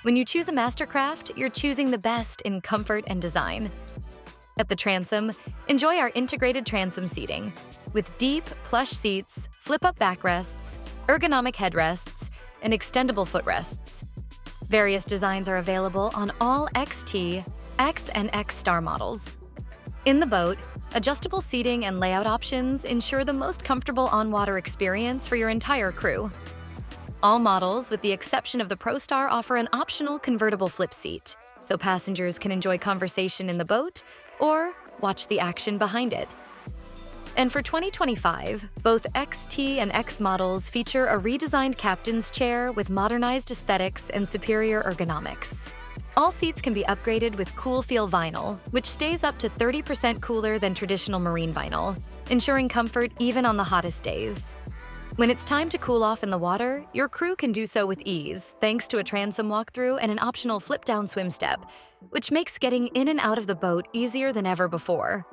When you choose a MasterCraft, you're choosing the best in comfort and design. At the transom, enjoy our integrated transom seating with deep, plush seats, flip-up backrests, ergonomic headrests, and extendable footrests. Various designs are available on all XT, X, and X Star models. In the boat, adjustable seating and layout options ensure the most comfortable on-water experience for your entire crew. All models, with the exception of the ProStar, offer an optional convertible flip seat, so passengers can enjoy conversation in the boat or watch the action behind it. And for 2025, both XT and X models feature a redesigned captain's chair with modernized aesthetics and superior ergonomics. All seats can be upgraded with CoolFeel vinyl, which stays up to 30% cooler than traditional marine vinyl, ensuring comfort even on the hottest days. When it's time to cool off in the water, your crew can do so with ease, thanks to a transom walkthrough and an optional flip-down swim step, which makes getting in and out of the boat easier than ever before.